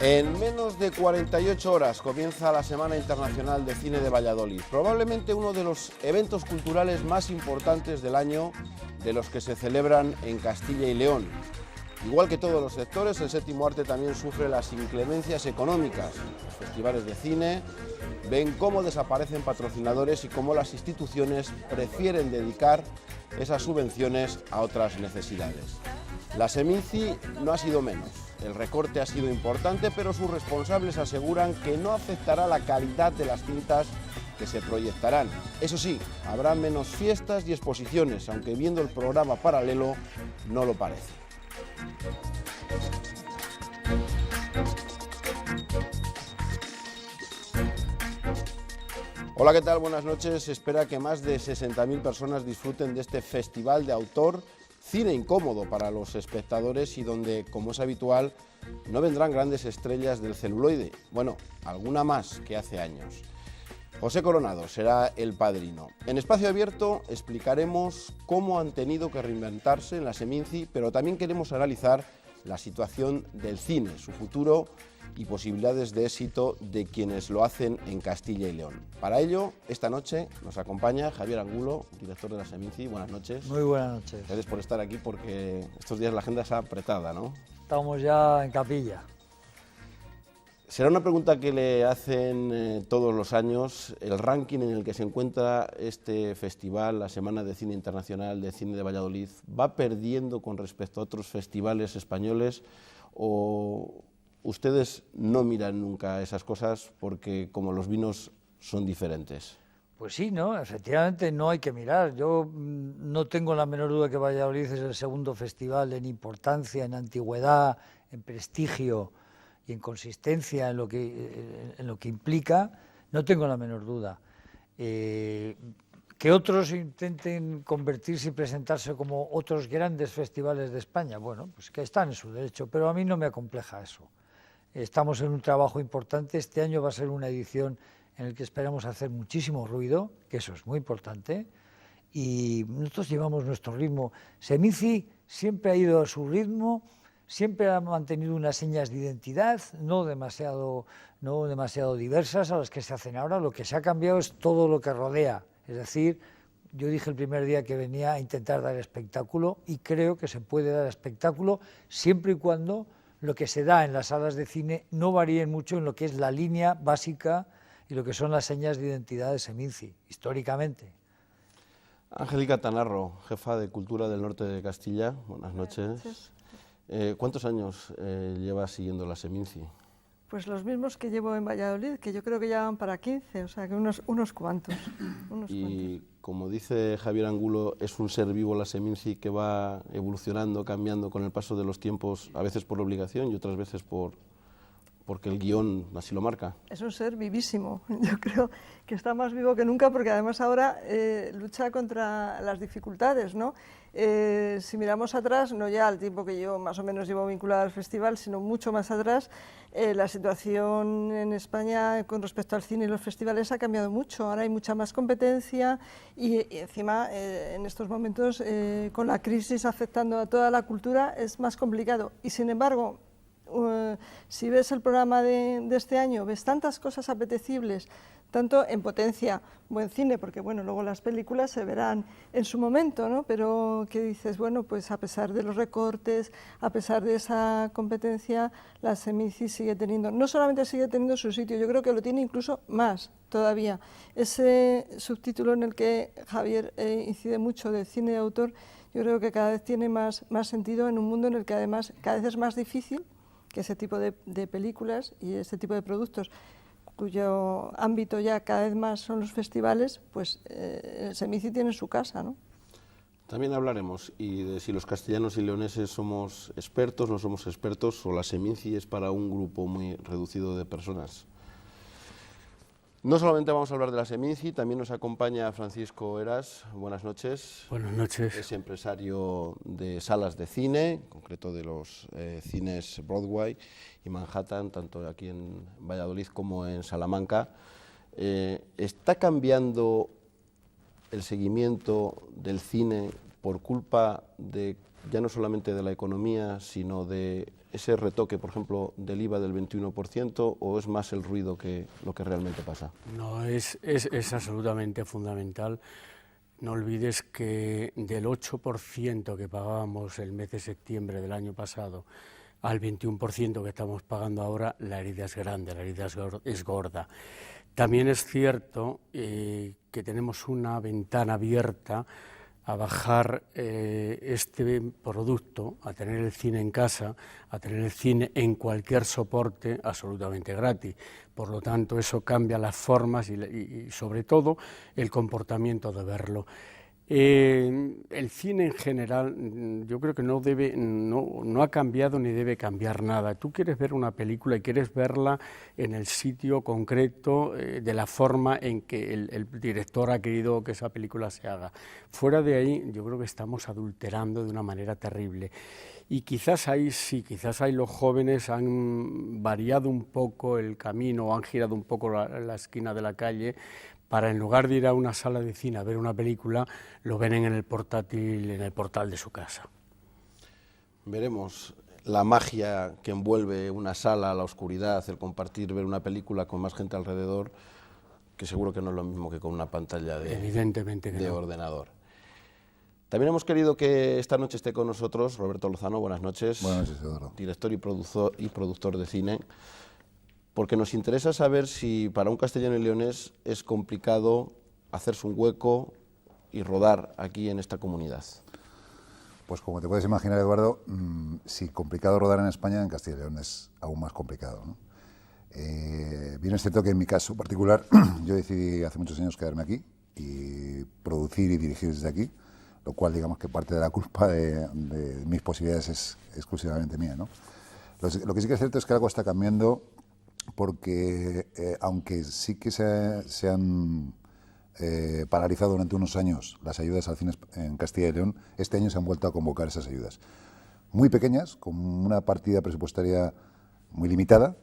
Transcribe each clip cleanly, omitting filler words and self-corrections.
En menos de 48 horas comienza la Semana Internacional de Cine de Valladolid, probablemente uno de los eventos culturales más importantes del año de los que se celebran en Castilla y León. Igual que todos los sectores, el séptimo arte también sufre las inclemencias económicas. Los festivales de cine ven cómo desaparecen patrocinadores y cómo las instituciones prefieren dedicar esas subvenciones a otras necesidades. La Seminci no ha sido menos. El recorte ha sido importante, pero sus responsables aseguran que no afectará la calidad de las cintas que se proyectarán. Eso sí, habrá menos fiestas y exposiciones, aunque viendo el programa paralelo no lo parece. Hola, ¿qué tal? Buenas noches. Se espera que más de 60.000 personas disfruten de este festival de autor, cine incómodo para los espectadores y donde, como es habitual, no vendrán grandes estrellas del celuloide. Bueno, alguna más que hace años. José Coronado será el padrino. En Espacio Abierto explicaremos cómo han tenido que reinventarse en la Seminci, pero también queremos analizar la situación del cine, su futuro y posibilidades de éxito de quienes lo hacen en Castilla y León. Para ello, esta noche nos acompaña Javier Angulo, director de la Seminci. Buenas noches. Muy buenas noches. Gracias por estar aquí porque estos días la agenda está apretada, ¿no? Estamos ya en capilla. Será una pregunta que le hacen todos los años. El ranking en el que se encuentra este festival, la Semana de Cine Internacional de Cine de Valladolid, ¿va perdiendo con respecto a otros festivales españoles o ustedes no miran nunca esas cosas porque como los vinos son diferentes? Pues sí, ¿no? Efectivamente no hay que mirar. Yo no tengo la menor duda que Valladolid es el segundo festival en importancia, en antigüedad, en prestigio y en consistencia en lo que implica. No tengo la menor duda. Que otros intenten convertirse y presentarse como otros grandes festivales de España, bueno, pues que están en su derecho, pero a mí no me acompleja eso. Estamos en un trabajo importante. Este año va a ser una edición en la que esperamos hacer muchísimo ruido, que eso es muy importante, y nosotros llevamos nuestro ritmo. Seminci siempre ha ido a su ritmo, siempre ha mantenido unas señas de identidad, no demasiado diversas a las que se hacen ahora. Lo que se ha cambiado es todo lo que rodea. Es decir, yo dije el primer día que venía a intentar dar espectáculo y creo que se puede dar espectáculo siempre y cuando lo que se da en las salas de cine no varíe mucho en lo que es la línea básica y lo que son las señas de identidad de Seminci, históricamente. Angélica Tanarro, jefa de Cultura del Norte de Castilla, buenas noches. ¿Cuántos años llevas siguiendo la Seminci? Pues los mismos que llevo en Valladolid, que yo creo que ya van para 15, o sea que unos cuantos. Y como dice Javier Angulo, es un ser vivo la Seminci que va evolucionando, cambiando con el paso de los tiempos, a veces por obligación y otras veces porque el guión así lo marca. Es un ser vivísimo, yo creo que está más vivo que nunca porque además ahora lucha contra las dificultades, ¿no? Si miramos atrás, no ya al tiempo que yo más o menos llevo vinculado al festival, sino mucho más atrás, la situación en España con respecto al cine y los festivales ha cambiado mucho. Ahora hay mucha más competencia y encima en estos momentos con la crisis afectando a toda la cultura es más complicado y sin embargo si ves el programa de este año, ves tantas cosas apetecibles, tanto en potencia, buen cine, porque bueno, luego las películas se verán en su momento, ¿no? Pero que dices, bueno, pues a pesar de los recortes, a pesar de esa competencia, la Seminci sigue teniendo, no solamente sigue teniendo su sitio, yo creo que lo tiene incluso más todavía. Ese subtítulo en el que Javier incide mucho de cine de autor, yo creo que cada vez tiene más sentido en un mundo en el que además cada vez es más difícil que ese tipo de películas y ese tipo de productos, cuyo ámbito ya cada vez más son los festivales, pues Seminci tiene su casa, ¿no? También hablaremos y de si los castellanos y leoneses somos expertos, no somos expertos, o la Seminci es para un grupo muy reducido de personas. No solamente vamos a hablar de la Seminci, también nos acompaña Francisco Eras. Buenas noches. Buenas noches. Es empresario de salas de cine, en concreto de los cines Broadway y Manhattan, tanto aquí en Valladolid como en Salamanca. ¿Está cambiando el seguimiento del cine por culpa de ya no solamente de la economía, sino de ese retoque, por ejemplo, del IVA del 21%, o es más el ruido que lo que realmente pasa? No, es absolutamente fundamental. No olvides que del 8% que pagábamos el mes de septiembre del año pasado al 21% que estamos pagando ahora, la herida es grande, la herida es gorda. También es cierto que tenemos una ventana abierta a bajar este producto, a tener el cine en casa, a tener el cine en cualquier soporte absolutamente gratis. Por lo tanto, eso cambia las formas y sobre todo el comportamiento de verlo. El cine en general yo creo que no ha cambiado ni debe cambiar nada. Tú quieres ver una película y quieres verla en el sitio concreto, de la forma en que el director ha querido que esa película se haga. Fuera de ahí yo creo que estamos adulterando de una manera terrible. Y quizás ahí sí, quizás ahí los jóvenes han variado un poco el camino, o han girado un poco la esquina de la calle, para en lugar de ir a una sala de cine a ver una película, lo ven en el portátil, en el portal de su casa. Veremos la magia que envuelve una sala, la oscuridad, el compartir, ver una película con más gente alrededor, que seguro que no es lo mismo que con una pantalla de ordenador. También hemos querido que esta noche esté con nosotros Roberto Lozano. Buenas noches. Buenas noches, Eduardo. Director y productor de cine. Porque nos interesa saber si para un castellano y leonés es complicado hacerse un hueco y rodar aquí en esta comunidad. Pues como te puedes imaginar, Eduardo, si complicado rodar en España, en Castilla y León es aún más complicado, ¿no? Bien es cierto que en mi caso particular, yo decidí hace muchos años quedarme aquí y producir y dirigir desde aquí, lo cual digamos que parte de la culpa de mis posibilidades es exclusivamente mía, ¿no? Lo que sí que es cierto es que algo está cambiando, porque aunque sí que se han paralizado durante unos años las ayudas al cine en Castilla y León, este año se han vuelto a convocar esas ayudas. Muy pequeñas, con una partida presupuestaria muy limitada,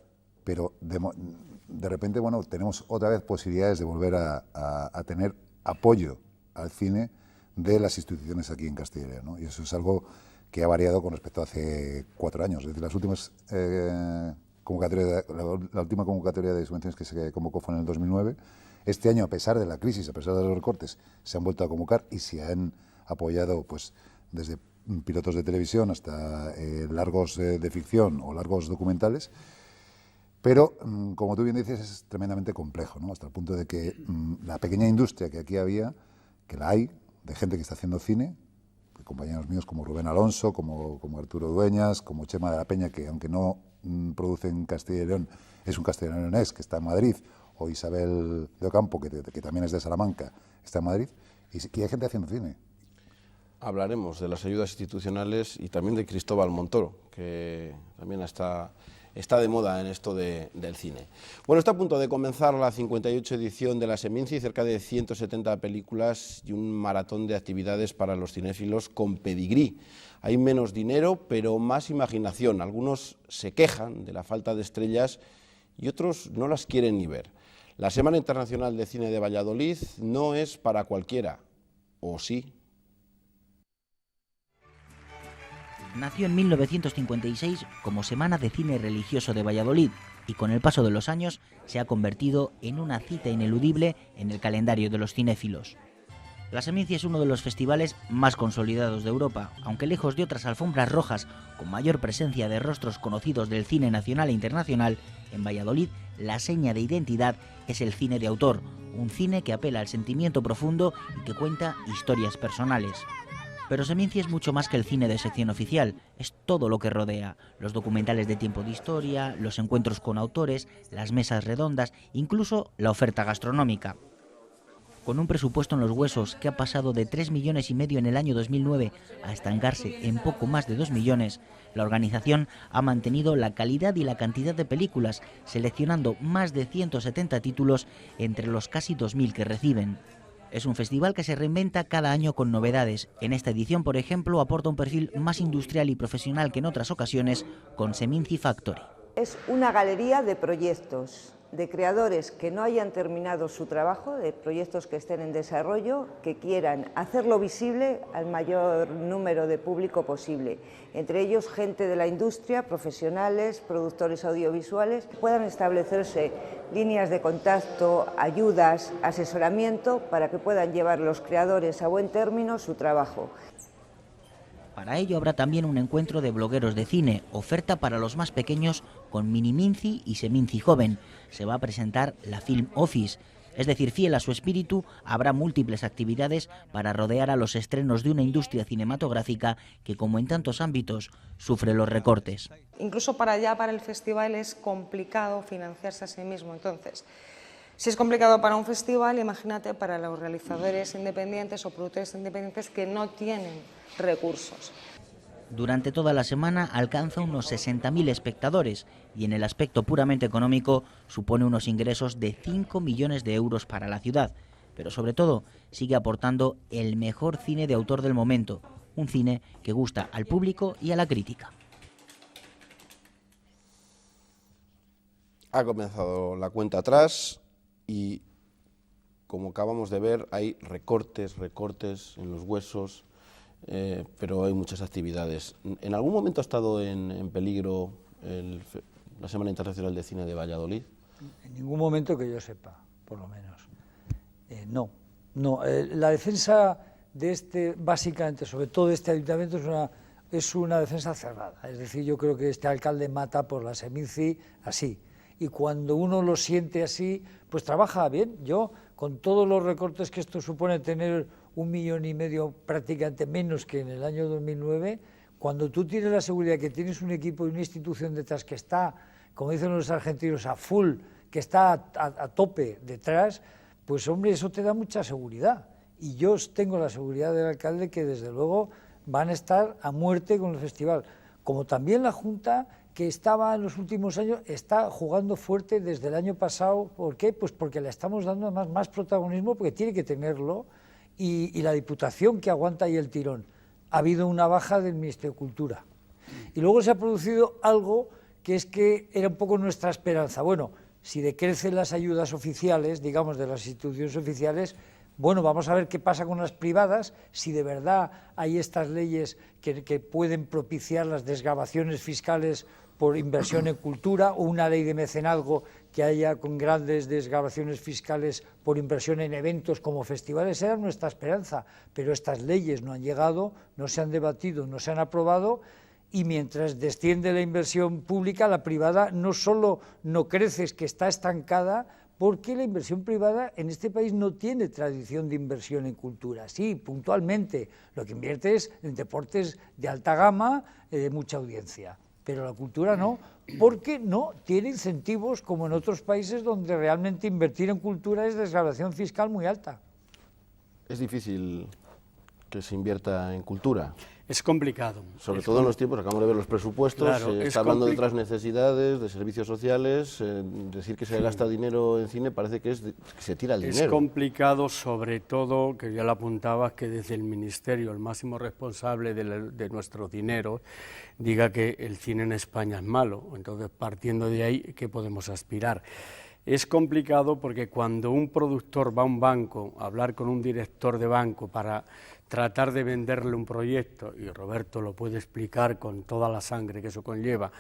pero de repente bueno, tenemos otra vez posibilidades de volver a tener apoyo al cine de las instituciones aquí en Castilla y León, ¿no? Y eso es algo que ha variado con respecto a hace 4 años. Es decir, las últimas... La última convocatoria de subvenciones que se convocó fue en el 2009. Este año, a pesar de la crisis, a pesar de los recortes, se han vuelto a convocar y se han apoyado pues, desde pilotos de televisión hasta largos de ficción o largos documentales. Pero, como tú bien dices, es tremendamente complejo, ¿no? Hasta el punto de que la pequeña industria que aquí había, que la hay, de gente que está haciendo cine, compañeros míos como Rubén Alonso, como Arturo Dueñas, como Chema de la Peña, que aunque no produce en Castilla y León, es un castellano-leonés que está en Madrid, o Isabel de Ocampo, que también es de Salamanca, está en Madrid, y hay gente haciendo cine. Hablaremos de las ayudas institucionales y también de Cristóbal Montoro, que también está de moda en esto del cine. Bueno, está a punto de comenzar la 58 edición de la Seminci, cerca de 170 películas y un maratón de actividades para los cinéfilos con pedigrí. Hay menos dinero, pero más imaginación. Algunos se quejan de la falta de estrellas y otros no las quieren ni ver. La Semana Internacional de Cine de Valladolid no es para cualquiera, ¿o sí? Nació en 1956 como Semana de Cine Religioso de Valladolid y con el paso de los años se ha convertido en una cita ineludible en el calendario de los cinéfilos. La Seminci es uno de los festivales más consolidados de Europa, aunque lejos de otras alfombras rojas con mayor presencia de rostros conocidos del cine nacional e internacional, en Valladolid la seña de identidad es el cine de autor, un cine que apela al sentimiento profundo y que cuenta historias personales. Pero Seminci es mucho más que el cine de sección oficial, es todo lo que rodea, los documentales de tiempo de historia, los encuentros con autores, las mesas redondas, incluso la oferta gastronómica. Con un presupuesto en los huesos que ha pasado de 3,5 millones en el año 2009 a estancarse en poco más de 2 millones, la organización ha mantenido la calidad y la cantidad de películas, seleccionando más de 170 títulos entre los casi 2.000 que reciben. Es un festival que se reinventa cada año con novedades. En esta edición, por ejemplo, aporta un perfil más industrial y profesional que en otras ocasiones con Seminci Factory. Es una galería de proyectos de creadores que no hayan terminado su trabajo, de proyectos que estén en desarrollo, que quieran hacerlo visible al mayor número de público posible. Entre ellos, gente de la industria, profesionales, productores audiovisuales, que puedan establecerse líneas de contacto, ayudas, asesoramiento, para que puedan llevar los creadores a buen término su trabajo. Para ello habrá también un encuentro de blogueros de cine, oferta para los más pequeños con Mini Minci y Seminci Joven. Se va a presentar la Film Office, es decir, fiel a su espíritu, habrá múltiples actividades para rodear a los estrenos de una industria cinematográfica que, como en tantos ámbitos, sufre los recortes. Incluso para el festival es complicado financiarse a sí mismo, entonces, si es complicado para un festival, imagínate para los realizadores independientes o productores independientes que no tienen recursos. Durante toda la semana alcanza unos 60.000 espectadores y en el aspecto puramente económico supone unos ingresos de 5 millones de euros para la ciudad, pero sobre todo sigue aportando el mejor cine de autor del momento, un cine que gusta al público y a la crítica. Ha comenzado la cuenta atrás y, como acabamos de ver, hay recortes en los huesos, pero hay muchas actividades. ¿En algún momento ha estado en peligro la Semana Internacional de Cine de Valladolid? En ningún momento que yo sepa, por lo menos. No. La defensa de básicamente, sobre todo de este ayuntamiento, es una defensa cerrada. Es decir, yo creo que este alcalde mata por la Seminci así. Y cuando uno lo siente así, pues trabaja bien. Yo, con todos los recortes que esto supone, tener 1,5 millones prácticamente menos que en el año 2009, cuando tú tienes la seguridad que tienes un equipo y una institución detrás que está, como dicen los argentinos, a full, que está a tope detrás, pues hombre, eso te da mucha seguridad. Y yo tengo la seguridad del alcalde que desde luego van a estar a muerte con el festival. Como también la Junta, que estaba en los últimos años, está jugando fuerte desde el año pasado. ¿Por qué? Pues porque le estamos dando además más protagonismo, porque tiene que tenerlo, y la Diputación, que aguanta ahí el tirón. Ha habido una baja del Ministerio de Cultura. Y luego se ha producido algo que es que era un poco nuestra esperanza. Bueno, si decrecen las ayudas oficiales, digamos, de las instituciones oficiales, bueno, vamos a ver qué pasa con las privadas, si de verdad hay estas leyes que pueden propiciar las desgravaciones fiscales por inversión en cultura, o una ley de mecenazgo que haya con grandes desgravaciones fiscales por inversión en eventos como festivales. Era nuestra esperanza, pero estas leyes no han llegado, no se han debatido, no se han aprobado, y mientras desciende la inversión pública, la privada no solo no crece, es que está estancada, porque la inversión privada en este país no tiene tradición de inversión en cultura. Sí, puntualmente, lo que invierte es en deportes de alta gama, de mucha audiencia, pero la cultura no, porque no tiene incentivos como en otros países donde realmente invertir en cultura es desgravación fiscal muy alta. Es difícil que se invierta en cultura. Es complicado. Sobre todo en los tiempos, acabamos de ver los presupuestos, Claro, se está hablando de otras necesidades, de servicios sociales, decir que se gasta dinero en cine parece que se tira el dinero. Es complicado, sobre todo, que ya lo apuntabas, que desde el Ministerio, el máximo responsable de nuestro dinero, diga que el cine en España es malo. Entonces, partiendo de ahí, ¿qué podemos aspirar? Es complicado porque cuando un productor va a un banco a hablar con un director de banco para tratar de venderle un proyecto, y Roberto lo puede explicar con toda la sangre que eso conlleva,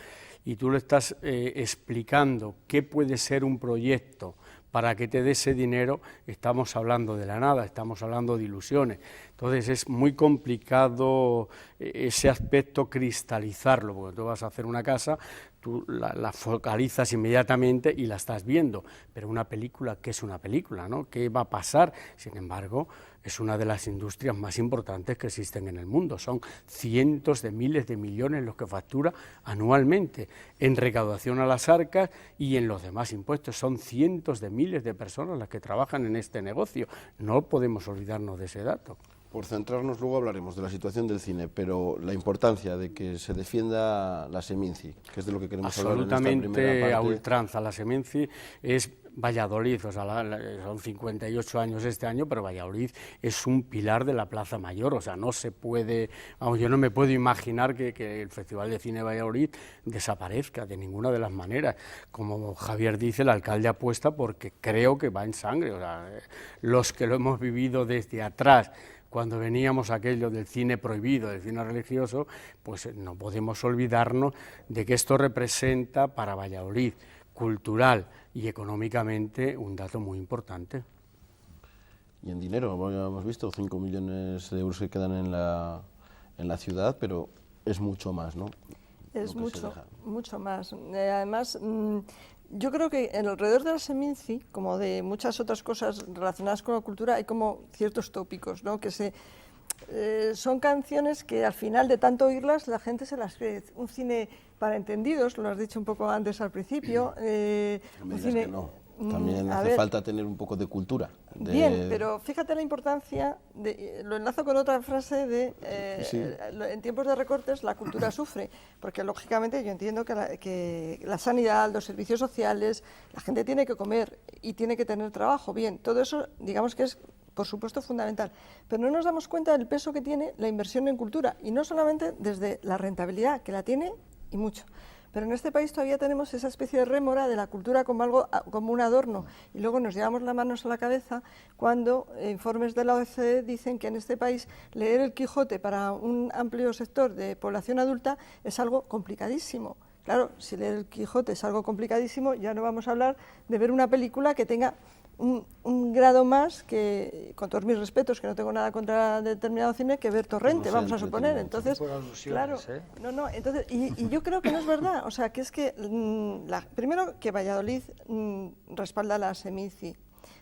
y tú le estás explicando qué puede ser un proyecto para que te dé ese dinero, estamos hablando de la nada, estamos hablando de ilusiones. Entonces es muy complicado ese aspecto cristalizarlo, porque tú vas a hacer una casa, tú la focalizas inmediatamente y la estás viendo, pero una película, ¿qué es una película, no? ¿Qué va a pasar? Sin embargo, es una de las industrias más importantes que existen en el mundo, son cientos de miles de millones los que factura anualmente en recaudación a las arcas y en los demás impuestos, son cientos de miles de personas las que trabajan en este negocio, no podemos olvidarnos de ese dato. Por centrarnos, luego hablaremos de la situación del cine, pero la importancia de que se defienda la Seminci, que es de lo que queremos hablar en esta primera parte. Absolutamente a ultranza. La Seminci es Valladolid, o sea, son 58 años este año, pero Valladolid es un pilar de la Plaza Mayor, o sea, no se puede, vamos, yo no me puedo imaginar que el Festival de Cine de Valladolid desaparezca de ninguna de las maneras. Como Javier dice, el alcalde apuesta porque creo que va en sangre, o sea, los que lo hemos vivido desde atrás, cuando veníamos aquello del cine prohibido, del cine religioso, pues no podemos olvidarnos de que esto representa para Valladolid, cultural y económicamente, un dato muy importante. Y en dinero, hemos visto 5 millones de euros que quedan en la ciudad, pero es mucho más, ¿no? Es mucho más. Además, yo creo que alrededor de la Seminci, como de muchas otras cosas relacionadas con la cultura, hay como ciertos tópicos, ¿no? Que son canciones que al final de tanto oírlas la gente se las cree. Un cine para entendidos, lo has dicho un poco antes al principio. Un cine, que no. También hace falta tener un poco de cultura. Bien, pero fíjate la importancia, lo enlazo con otra frase de, en tiempos de recortes la cultura sufre, porque lógicamente yo entiendo que la sanidad, los servicios sociales, la gente tiene que comer y tiene que tener trabajo, bien, todo eso digamos que es por supuesto fundamental, pero no nos damos cuenta del peso que tiene la inversión en cultura, y no solamente desde la rentabilidad, que la tiene y mucho. Pero en este país todavía tenemos esa especie de rémora de la cultura como algo, como un adorno, y luego nos llevamos las manos a la cabeza cuando informes de la OECD dicen que en este país leer el Quijote para un amplio sector de población adulta es algo complicadísimo. Claro, si leer el Quijote es algo complicadísimo, ya no vamos a hablar de ver una película que tenga un grado más que, con todos mis respetos, que no tengo nada contra determinado cine, que ver Torrente, vamos a suponer. Entonces, claro, entonces, y yo creo que no es verdad. O sea, que es que, primero, que Valladolid respalda la Seminci.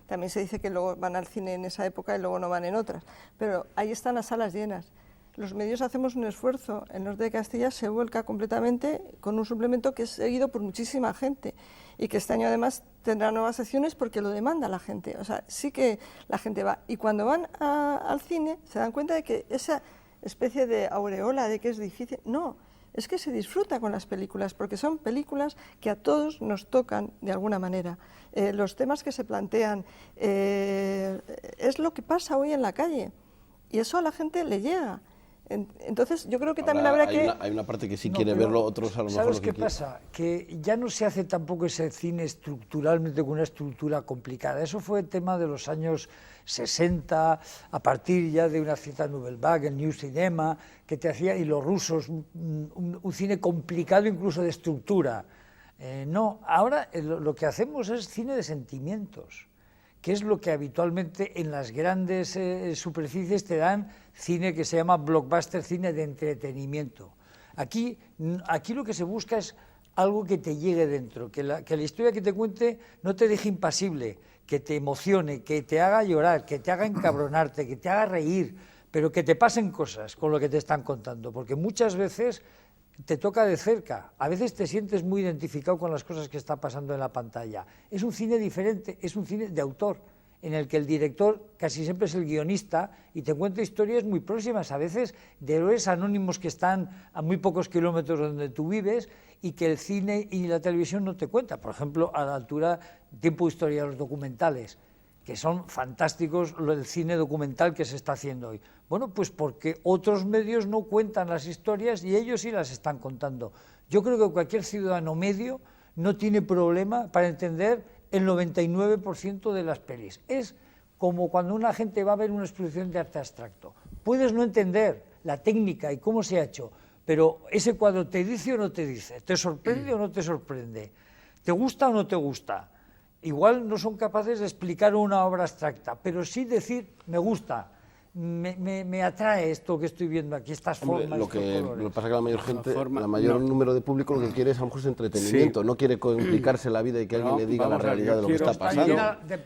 También se dice que luego van al cine en esa época y luego no van en otras. Pero ahí están las salas llenas. Los medios hacemos un esfuerzo. El norte de Castilla se vuelca completamente con un suplemento que es seguido por muchísima gente y que este año además tendrá nuevas secciones porque lo demanda la gente. O sea, sí que la gente va. Y cuando van al cine se dan cuenta de que esa especie de aureola de que es difícil, no, es que se disfruta con las películas porque son películas que a todos nos tocan de alguna manera. Los temas que se plantean es lo que pasa hoy en la calle y eso a la gente le llega. Entonces, yo creo que también habrá que... Hay una parte que sí quiere verlo, otros a lo mejor... ¿Sabes qué pasa? Que ya no se hace tampoco ese cine estructuralmente con una estructura complicada. Eso fue el tema de los años 60, a partir ya de una cierta Nouvelle Vague, el New Cinema, que te hacía, y los rusos, un cine complicado incluso de estructura. No, ahora lo que hacemos es cine de sentimientos, que es lo que habitualmente en las grandes superficies te dan cine que se llama blockbuster, cine de entretenimiento. Aquí lo que se busca es algo que te llegue dentro, que la historia que te cuente no te deje impasible, que te emocione, que te haga llorar, que te haga encabronarte, que te haga reír, pero que te pasen cosas con lo que te están contando, porque muchas veces te toca de cerca, a veces te sientes muy identificado con las cosas que están pasando en la pantalla. Es un cine diferente, es un cine de autor, en el que el director casi siempre es el guionista y te cuenta historias muy próximas, a veces de héroes anónimos que están a muy pocos kilómetros de donde tú vives y que el cine y la televisión no te cuentan. Por ejemplo, a la altura, tiempo de historia, los documentales, que son fantásticos, el cine documental que se está haciendo hoy. Bueno, pues porque otros medios no cuentan las historias y ellos sí las están contando. Yo creo que cualquier ciudadano medio no tiene problema para entender el 99% de las pelis. Es como cuando una gente va a ver una exposición de arte abstracto. Puedes no entender la técnica y cómo se ha hecho, pero ese cuadro te dice o no te dice, te sorprende o no te sorprende, te gusta o no te gusta. Igual no son capaces de explicar una obra abstracta, pero sí decir, me gusta, me atrae esto que estoy viendo aquí, estas formas, lo que pasa es que la mayor gente, la mayor número de público lo que quiere es a lo mejor es entretenimiento, sí. No quiere complicarse la vida y que alguien le diga la realidad de lo que está pasando.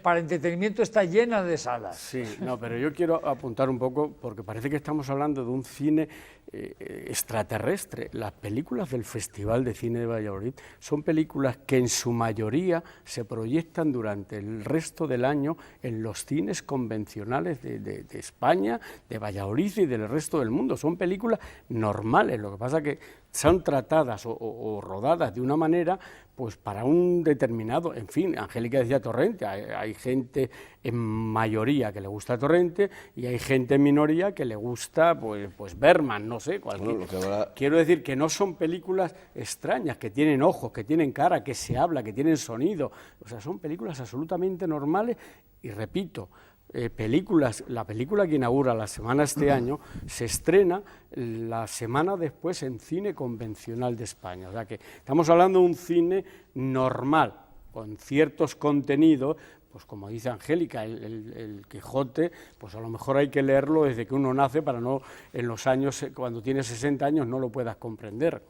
Para entretenimiento está llena de salas. Sí, no, pero yo quiero apuntar un poco, porque parece que estamos hablando de un cine extraterrestre. Las películas del Festival de Cine de Valladolid son películas que en su mayoría se proyectan durante el resto del año en los cines convencionales de España, de Valladolid y del resto del mundo. Son películas normales, lo que pasa que son tratadas o rodadas de una manera pues para un determinado, en fin, Angélica decía Torrente, hay gente en mayoría que le gusta Torrente y hay gente en minoría que le gusta pues Bergman, no sé, cualquier. Bueno, quiero decir que no son películas extrañas, que tienen ojos, que tienen cara, que se habla, que tienen sonido, o sea, son películas absolutamente normales y repito, la película que inaugura la semana este año se estrena la semana después en cine convencional de España, o sea que estamos hablando de un cine normal, con ciertos contenidos, pues como dice Angélica, el Quijote, pues a lo mejor hay que leerlo desde que uno nace para no, en los años, cuando tienes 60 años, no lo puedas comprender.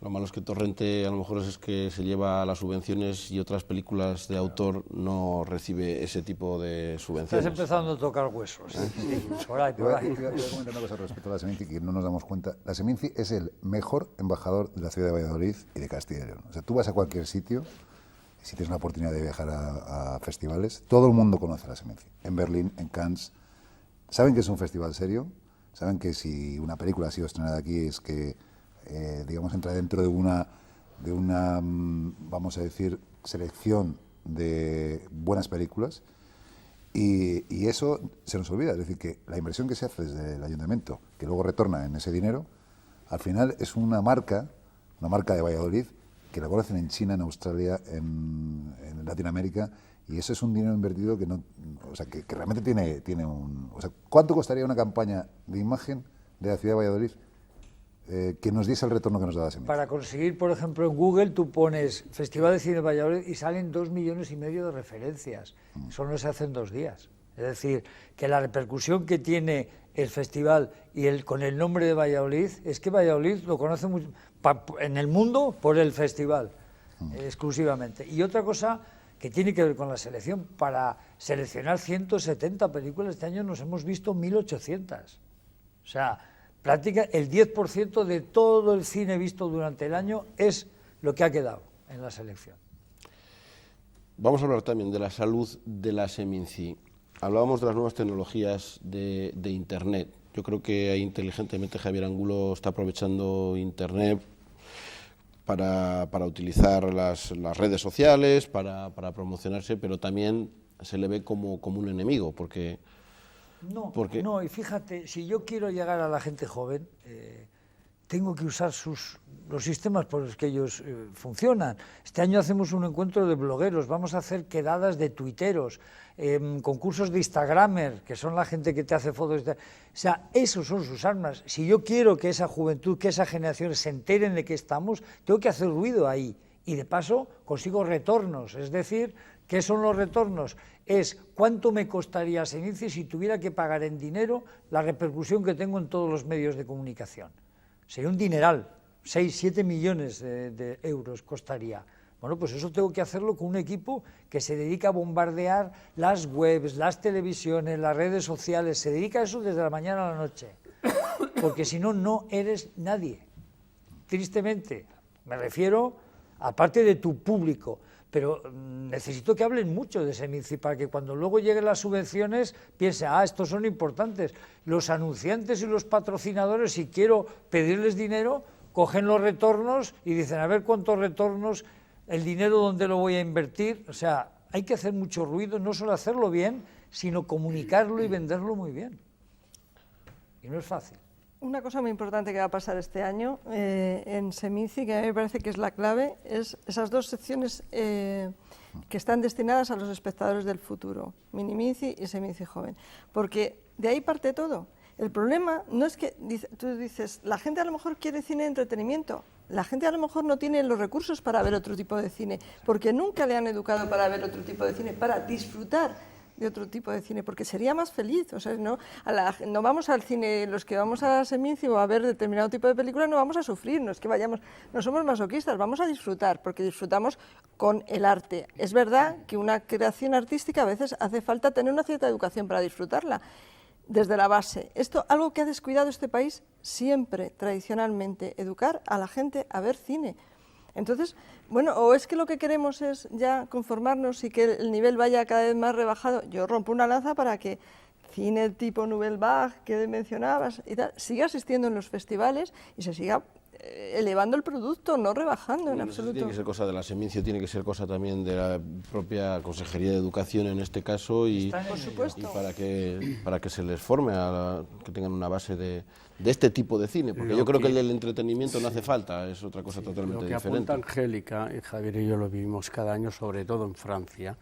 Lo malo es que Torrente a lo mejor es que se lleva las subvenciones y otras películas de autor no recibe ese tipo de subvenciones. Estás empezando a tocar huesos. Sí, por ahí. Voy a comentar una cosa respecto a la Seminci que no nos damos cuenta. La Seminci es el mejor embajador de la ciudad de Valladolid y de Castilla y León. O sea, tú vas a cualquier sitio, si tienes una oportunidad de viajar a festivales, todo el mundo conoce la Seminci. En Berlín, en Cannes, saben que es un festival serio, saben que si una película ha sido estrenada aquí es que digamos, entra dentro de una, vamos a decir, selección de buenas películas y eso se nos olvida, es decir, que la inversión que se hace desde el ayuntamiento, que luego retorna en ese dinero, al final es una marca de Valladolid, que la conocen en China, en Australia, en Latinoamérica, y eso es un dinero invertido que no, o sea, que realmente tiene un, o sea, ¿cuánto costaría una campaña de imagen de la ciudad de Valladolid que nos diese el retorno que nos da la Seminci? Para conseguir, por ejemplo, en Google tú pones Festival de Cine de Valladolid y salen 2,5 millones de referencias. Eso no se hace en 2 días. Es decir, que la repercusión que tiene el festival y con el nombre de Valladolid es que Valladolid lo conoce en el mundo por el festival, exclusivamente. Y otra cosa que tiene que ver con la selección, para seleccionar 170 películas este año nos hemos visto 1.800. O sea, prácticamente el 10% de todo el cine visto durante el año es lo que ha quedado en la selección. Vamos a hablar también de la salud de la Seminci. Hablábamos de las nuevas tecnologías de Internet. Yo creo que ahí inteligentemente Javier Angulo está aprovechando Internet para utilizar las redes sociales, para promocionarse, pero también se le ve como un enemigo, porque... No, y fíjate, si yo quiero llegar a la gente joven, tengo que usar los sistemas por los que ellos funcionan. Este año hacemos un encuentro de blogueros, vamos a hacer quedadas de tuiteros, concursos de instagramer, que son la gente que te hace fotos. O sea, esos son sus armas. Si yo quiero que esa juventud, que esa generación se enteren de que estamos, tengo que hacer ruido ahí. Y de paso consigo retornos, es decir, ¿qué son los retornos? Es cuánto me costaría Seminci si tuviera que pagar en dinero la repercusión que tengo en todos los medios de comunicación. Sería un dineral, 6-7 millones de euros costaría. Bueno, pues eso tengo que hacerlo con un equipo que se dedica a bombardear las webs, las televisiones, las redes sociales, se dedica a eso desde la mañana a la noche, porque si no, no eres nadie. Tristemente, me refiero, aparte de tu público, pero necesito que hablen mucho de Seminci para que cuando luego lleguen las subvenciones piensen, estos son importantes. Los anunciantes y los patrocinadores, si quiero pedirles dinero, cogen los retornos y dicen, a ver cuántos retornos, el dinero dónde lo voy a invertir. O sea, hay que hacer mucho ruido, no solo hacerlo bien, sino comunicarlo y venderlo muy bien. Y no es fácil. Una cosa muy importante que va a pasar este año en Seminci, que a mí me parece que es la clave, es esas 2 secciones que están destinadas a los espectadores del futuro, Miniminci y Seminci Joven, porque de ahí parte todo. El problema no es que, tú dices, la gente a lo mejor quiere cine de entretenimiento, la gente a lo mejor no tiene los recursos para ver otro tipo de cine, porque nunca le han educado para ver otro tipo de cine, para disfrutar de otro tipo de cine, porque sería más feliz. O sea, no vamos al cine, los que vamos a Seminci o a ver determinado tipo de película, no vamos a sufrir, no es que vayamos, no somos masoquistas, vamos a disfrutar, porque disfrutamos con el arte. Es verdad que una creación artística a veces hace falta tener una cierta educación para disfrutarla, desde la base. Esto, algo que ha descuidado este país siempre, tradicionalmente, educar a la gente a ver cine. Entonces, bueno, o es que lo que queremos es ya conformarnos y que el nivel vaya cada vez más rebajado. Yo rompo una lanza para que cine tipo Nouvelle Vague, que mencionabas, y tal, siga existiendo en los festivales y se siga elevando el producto, no rebajando en Bueno, absoluto. Tiene que ser cosa de la Semincio, tiene que ser cosa también de la propia Consejería de Educación en este caso y, Por supuesto. y para que se les forme, que tengan una base de este tipo de cine, porque yo creo que el del entretenimiento no hace falta, es otra cosa totalmente Lo que diferente. apunta Angélica, y Javier y yo lo vivimos cada año, sobre todo en Francia.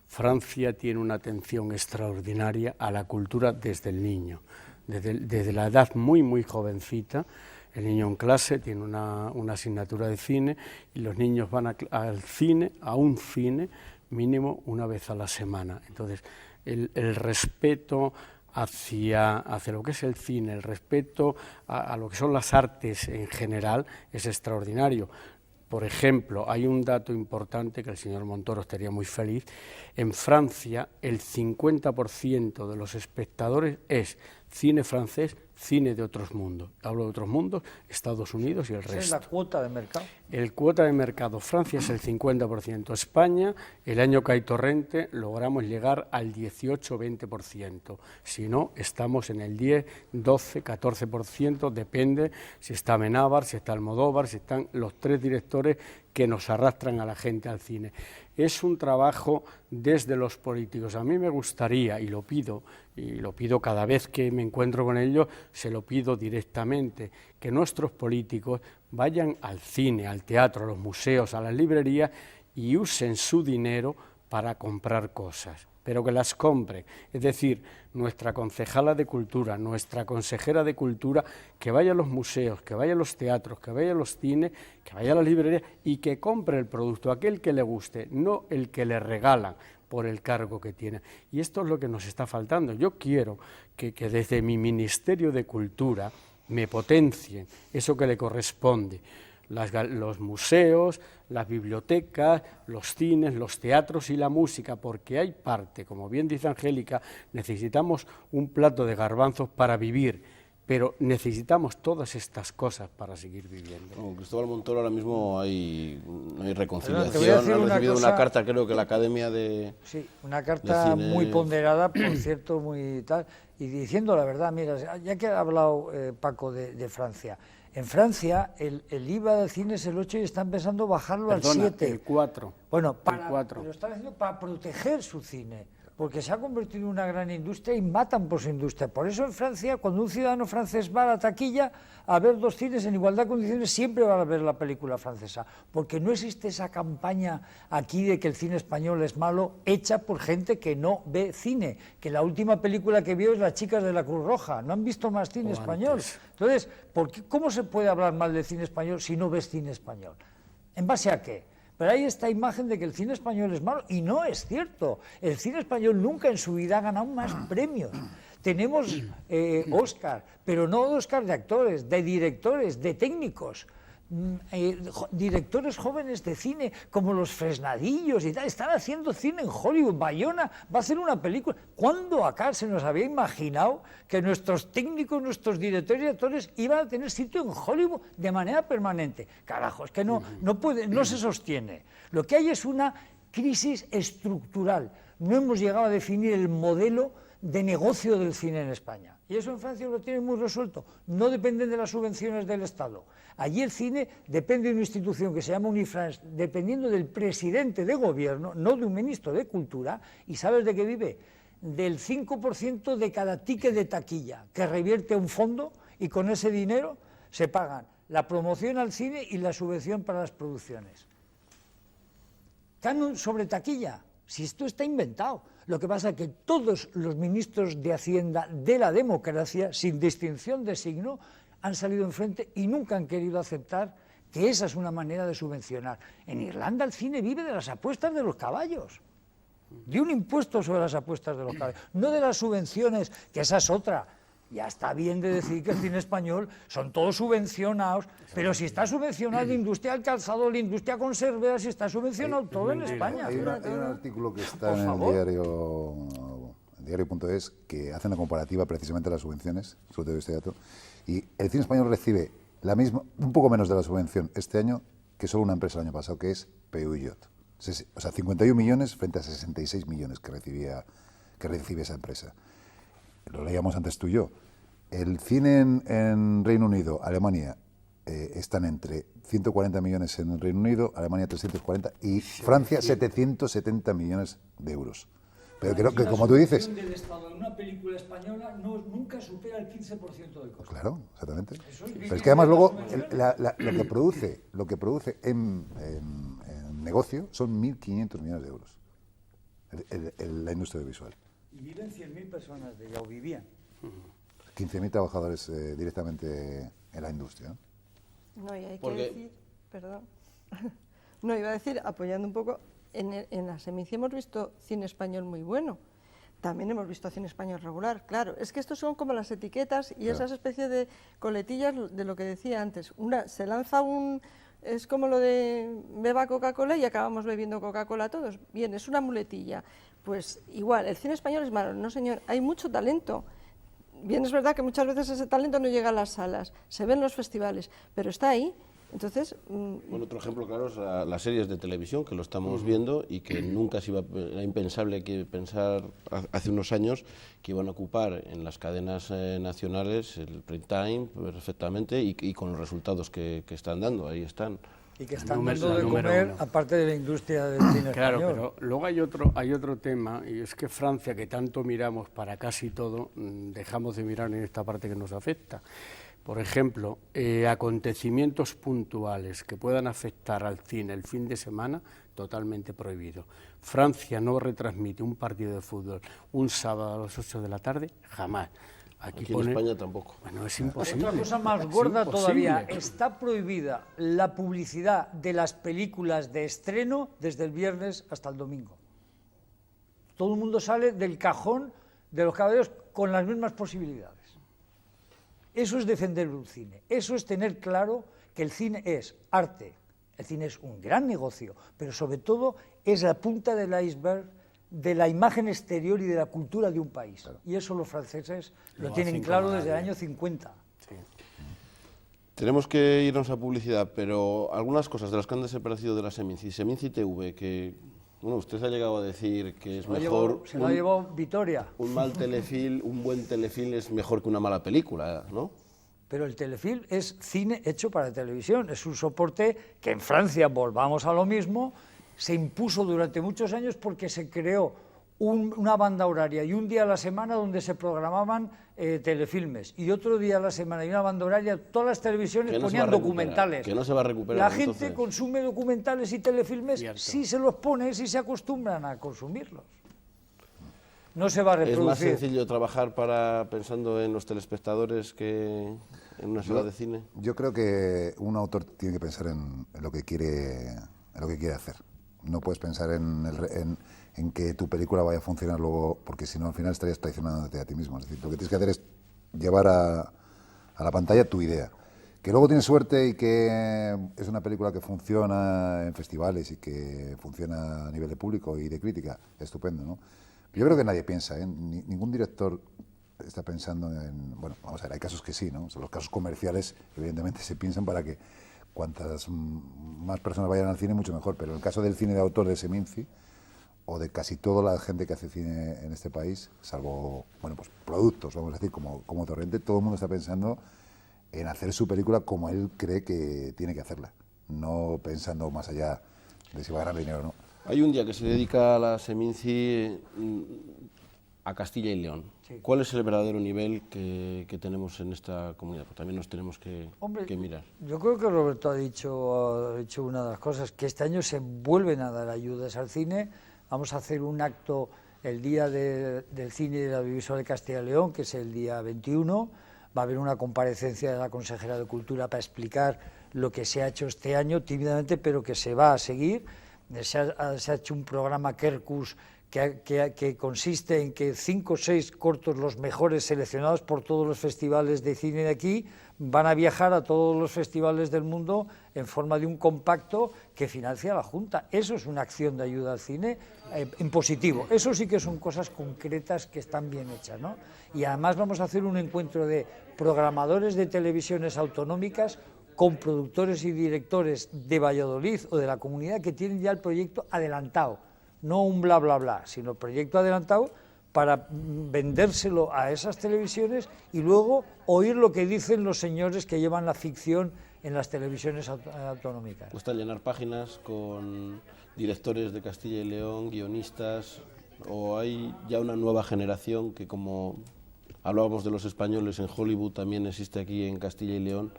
Francia tiene una atención extraordinaria a la cultura desde el niño, desde la edad muy jovencita. El niño en clase tiene una asignatura de cine y los niños van al cine, a un cine, mínimo una vez a la semana. Entonces, el respeto hacia lo que es el cine, el respeto a lo que son las artes en general es extraordinario. Por ejemplo, hay un dato importante que el señor Montoro estaría muy feliz. En Francia, el 50% de los espectadores es cine francés, cine de otros mundos. Hablo de otros mundos, Estados Unidos y el resto. ¿Esa es la cuota de mercado? El cuota de mercado, Francia es el 50%. España, el año que hay Torrente, logramos llegar al 18-20%. Si no, estamos en el 10, 12, 14%, depende si está Amenábar, si está Almodóvar, si están los tres directores que nos arrastran a la gente al cine. Es un trabajo desde los políticos. A mí me gustaría, y lo pido cada vez que me encuentro con ellos, se lo pido directamente, que nuestros políticos vayan al cine, al teatro, a los museos, a las librerías y usen su dinero para comprar cosas, pero que las compren. Es decir, nuestra concejala de Cultura, nuestra consejera de Cultura, que vaya a los museos, que vaya a los teatros, que vaya a los cines, que vaya a las librerías y que compre el producto, aquel que le guste, no el que le regalan por el cargo que tiene. Y esto es lo que nos está faltando. Yo quiero que desde mi Ministerio de Cultura me potencien eso que le corresponde. Los museos, las bibliotecas, los cines, los teatros y la música, porque hay parte, como bien dice Angélica, necesitamos un plato de garbanzos para vivir, pero necesitamos todas estas cosas para seguir viviendo. Con Cristóbal Montoro ahora mismo no hay reconciliación. Te voy a decir Ha recibido cosa, una carta, creo que la Academia de... Sí, una carta cine... muy ponderada, por cierto, muy tal, y diciendo la verdad. Mira, ya que ha hablado Paco de Francia, en Francia el IVA del cine es el 8 y están pensando bajarlo al 7. el 4. Bueno, el lo están haciendo para proteger su cine, porque se ha convertido en una gran industria y matan por su industria. Por eso en Francia, cuando un ciudadano francés va a la taquilla a ver dos cines en igualdad de condiciones, siempre va a ver la película francesa, porque no existe esa campaña aquí de que el cine español es malo, hecha por gente que no ve cine, que la última película que vio es Las chicas de la Cruz Roja, no han visto más cine español. Entonces, ¿cómo se puede hablar mal del cine español si no ves cine español? ¿En base a qué? Pero hay esta imagen de que el cine español es malo, y no es cierto. El cine español nunca en su vida ha ganado más premios. Tenemos Oscar, pero no Oscar de actores, de directores, de técnicos. Directores jóvenes de cine como los Fresnadillos y tal, están haciendo cine en Hollywood. Bayona va a hacer una película. ¿Cuándo acá se nos había imaginado que nuestros técnicos, nuestros directores y actores iban a tener sitio en Hollywood de manera permanente? Carajo, es que no se sostiene. Lo que hay es una crisis estructural. No hemos llegado a definir el modelo de negocio del cine en España. Y eso en Francia lo tienen muy resuelto. No dependen de las subvenciones del Estado. Allí el cine depende de una institución que se llama Unifrance, dependiendo del presidente de gobierno, no de un ministro de Cultura. ¿Y sabes de qué vive? Del 5% de cada ticket de taquilla, que revierte a un fondo, y con ese dinero se pagan la promoción al cine y la subvención para las producciones. Canon sobre taquilla, si esto está inventado. Lo que pasa es que todos los ministros de Hacienda de la democracia, sin distinción de signo, han salido enfrente y nunca han querido aceptar que esa es una manera de subvencionar. En Irlanda el cine vive de las apuestas de los caballos, de un impuesto sobre las apuestas de los caballos, no de las subvenciones, que esa es otra. Ya está bien de decir que el cine español son todos subvencionados, pero si está subvencionado la industria del calzado, la industria conservera, si está subvencionado todo en España. Hay un artículo que está en el diario.es, que hace una comparativa precisamente de las subvenciones, sobre todo este dato, y el cine español recibe la misma, un poco menos de la subvención este año que solo una empresa el año pasado, que es Peugeot. O sea, 51 millones frente a 66 millones que recibe esa empresa. Lo leíamos antes tú y yo. El cine en Reino Unido, Alemania están entre 140 millones en el Reino Unido, Alemania 340 y Francia 770 millones de euros. Pero creo que, como tú dices... La del Estado en una película española nunca supera el 15% del coste. Claro, exactamente. Pero es que además luego lo que produce en negocio son 1.500 millones de euros, la industria audiovisual. Y viven 100.000 personas de ella, o vivían. 15.000 trabajadores directamente en la industria. No, y hay que decir, perdón, no, iba a decir, apoyando un poco, en la Seminci hemos visto cine español muy bueno, también hemos visto cine español regular, claro, es que estos son como las etiquetas y esas especies de coletillas de lo que decía antes, se lanza es como lo de beba Coca-Cola y acabamos bebiendo Coca-Cola todos, bien, es una muletilla, pues igual, el cine español es malo, no señor, hay mucho talento. Bien, es verdad que muchas veces ese talento no llega a las salas, se ve en los festivales, pero está ahí. Entonces, bueno, otro ejemplo claro es las series de televisión, que lo estamos viendo y que nunca era impensable pensar hace unos años que iban a ocupar en las cadenas nacionales el prime time perfectamente y con los resultados que están dando, ahí están. Y que están dando de comer, aparte de la industria del cine claro, español. Pero luego hay otro tema, y es que Francia, que tanto miramos para casi todo, dejamos de mirar en esta parte que nos afecta. Por ejemplo, acontecimientos puntuales que puedan afectar al cine el fin de semana, totalmente prohibido. Francia no retransmite un partido de fútbol un sábado a las 8 de la tarde, jamás. Aquí en España tampoco. Bueno, es imposible. Otra cosa más gorda todavía, está prohibida la publicidad de las películas de estreno desde el viernes hasta el domingo. Todo el mundo sale del cajón de los caballeros con las mismas posibilidades. Eso es defender un cine, eso es tener claro que el cine es arte, el cine es un gran negocio, pero sobre todo es la punta del iceberg de la imagen exterior y de la cultura de un país. Claro. Y eso los franceses lo tienen claro desde el año 50. Sí. Tenemos que irnos a publicidad, pero algunas cosas de las que han desaparecido de la Seminci TV, que bueno, usted ha llegado a decir que es mejor... Se lo ha llevado Vitoria. Un mal telefilm, un buen telefilm es mejor que una mala película, ¿no? Pero el telefilm es cine hecho para televisión, es un soporte que en Francia, volvamos a lo mismo, se impuso durante muchos años porque se creó una banda horaria y un día a la semana donde se programaban telefilmes y otro día a la semana y una banda horaria, todas las televisiones ponían documentales. Que no se va a recuperar. La gente consume documentales y telefilmes si se los pone, si se acostumbran a consumirlos. No se va a reproducir. ¿Es más sencillo trabajar pensando en los telespectadores que en una sala de cine? Yo creo que un autor tiene que pensar en lo que quiere hacer. No puedes pensar en que tu película vaya a funcionar luego, porque si no al final estarías traicionándote a ti mismo. Es decir, lo que tienes que hacer es llevar a la pantalla tu idea. Que luego tienes suerte y que es una película que funciona en festivales y que funciona a nivel de público y de crítica, estupendo, ¿no? Yo creo que nadie piensa, ningún director está pensando en... Bueno, vamos a ver, hay casos que sí, ¿no? O sea, los casos comerciales evidentemente se piensan para que cuantas más personas vayan al cine, mucho mejor. Pero en el caso del cine de autor de Seminci, o de casi toda la gente que hace cine en este país, salvo, bueno, pues productos, vamos a decir, como Torrente, todo el mundo está pensando en hacer su película como él cree que tiene que hacerla, no pensando más allá de si va a ganar dinero o no. Hay un día que se dedica a la Seminci a Castilla y León. Sí. ¿Cuál es el verdadero nivel que tenemos en esta comunidad? Pues también nos tenemos que mirar. Yo creo que Roberto ha dicho una de las cosas, que este año se vuelven a dar ayudas al cine. Vamos a hacer un acto el día del cine y del audiovisual de Castilla y León, que es el día 21. Va a haber una comparecencia de la consejera de Cultura para explicar lo que se ha hecho este año, tímidamente, pero que se va a seguir. Se ha hecho un programa Quercus que consiste en que 5 o 6 cortos, los mejores, seleccionados por todos los festivales de cine de aquí, van a viajar a todos los festivales del mundo en forma de un compacto que financia la Junta. Eso es una acción de ayuda al cine en positivo. Eso sí que son cosas concretas que están bien hechas, ¿no? Y además vamos a hacer un encuentro de programadores de televisiones autonómicas con productores y directores de Valladolid o de la comunidad que tienen ya el proyecto adelantado, no un bla bla bla, sino proyecto adelantado para vendérselo a esas televisiones y luego oír lo que dicen los señores que llevan la ficción en las televisiones autonómicas. ¿Cuesta llenar páginas con directores de Castilla y León, guionistas, o hay ya una nueva generación que, como hablábamos de los españoles en Hollywood, también existe aquí en Castilla y León,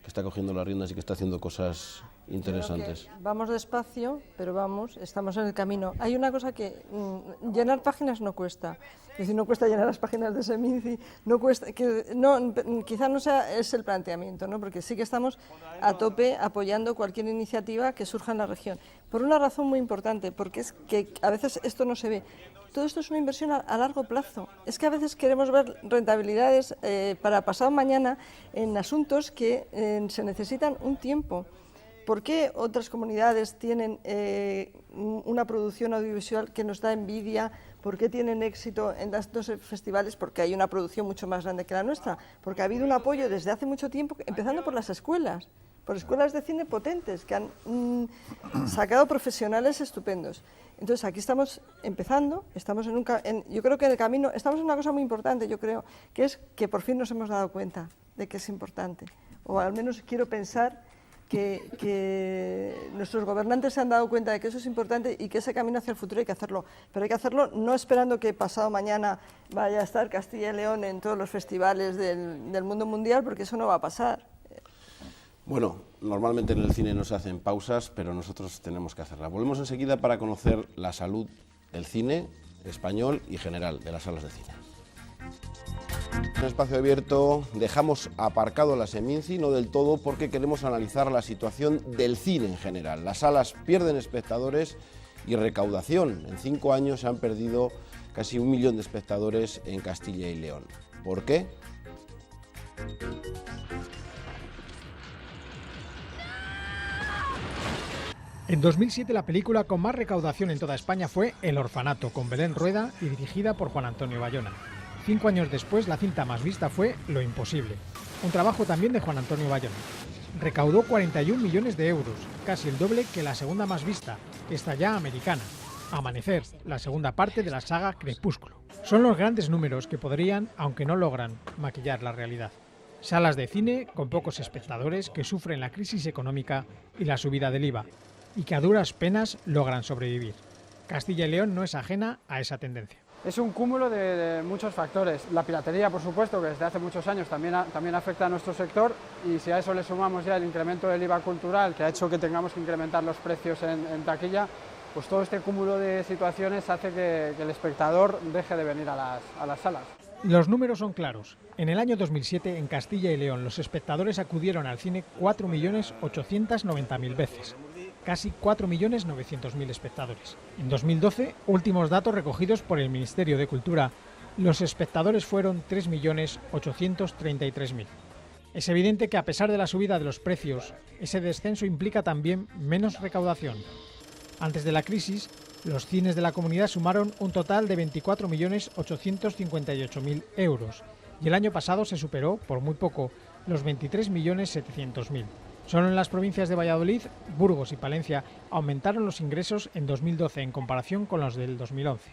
que está cogiendo las riendas y que está haciendo cosas interesantes? Vamos despacio, pero vamos, estamos en el camino. Hay una cosa que llenar páginas no cuesta. Es decir, no cuesta llenar las páginas de Seminci, no cuesta, quizá no sea es el planteamiento, ¿no? Porque sí que estamos a tope apoyando cualquier iniciativa que surja en la región. Por una razón muy importante, porque es que a veces esto no se ve. Todo esto es una inversión a largo plazo. Es que a veces queremos ver rentabilidades para pasado mañana en asuntos que se necesitan un tiempo. ¿Por qué otras comunidades tienen una producción audiovisual que nos da envidia? ¿Por qué tienen éxito en estos festivales? Porque hay una producción mucho más grande que la nuestra, porque ha habido un apoyo desde hace mucho tiempo, empezando por las escuelas, por escuelas de cine potentes que han sacado profesionales estupendos. Entonces aquí estamos empezando, estamos yo creo que en el camino, estamos en una cosa muy importante, yo creo, que es que por fin nos hemos dado cuenta de que es importante, o al menos quiero pensar que nuestros gobernantes se han dado cuenta de que eso es importante y que ese camino hacia el futuro hay que hacerlo, pero hay que hacerlo no esperando que pasado mañana vaya a estar Castilla y León en todos los festivales del mundo mundial, porque eso no va a pasar. Bueno, normalmente en el cine no se hacen pausas, pero nosotros tenemos que hacerla. Volvemos enseguida para conocer la salud del cine español y general, de las salas de cine. En Espacio Abierto dejamos aparcado la Seminci, no del todo, porque queremos analizar la situación del cine en general. Las salas pierden espectadores y recaudación. En 5 años se han perdido casi 1 millón de espectadores en Castilla y León. ¿Por qué? En 2007 la película con más recaudación en toda España fue El Orfanato, con Belén Rueda y dirigida por Juan Antonio Bayona. 5 años después, la cinta más vista fue Lo Imposible, un trabajo también de Juan Antonio Bayona. Recaudó 41 millones de euros, casi el doble que la segunda más vista, esta ya americana, Amanecer, la segunda parte de la saga Crepúsculo. Son los grandes números que podrían, aunque no logran, maquillar la realidad. Salas de cine con pocos espectadores que sufren la crisis económica y la subida del IVA, y que a duras penas logran sobrevivir. Castilla y León no es ajena a esa tendencia. Es un cúmulo de muchos factores. La piratería, por supuesto, que desde hace muchos años también afecta a nuestro sector, y si a eso le sumamos ya el incremento del IVA cultural, que ha hecho que tengamos que incrementar los precios en taquilla, pues todo este cúmulo de situaciones hace que el espectador deje de venir a las salas. Los números son claros. En el año 2007, en Castilla y León, los espectadores acudieron al cine 4.890.000 veces. Casi 4.900.000 espectadores. En 2012, últimos datos recogidos por el Ministerio de Cultura, los espectadores fueron 3.833.000. Es evidente que a pesar de la subida de los precios, ese descenso implica también menos recaudación. Antes de la crisis, los cines de la comunidad sumaron un total de 24.858.000 euros y el año pasado se superó, por muy poco, los 23.700.000. Solo en las provincias de Valladolid, Burgos y Palencia aumentaron los ingresos en 2012 en comparación con los del 2011.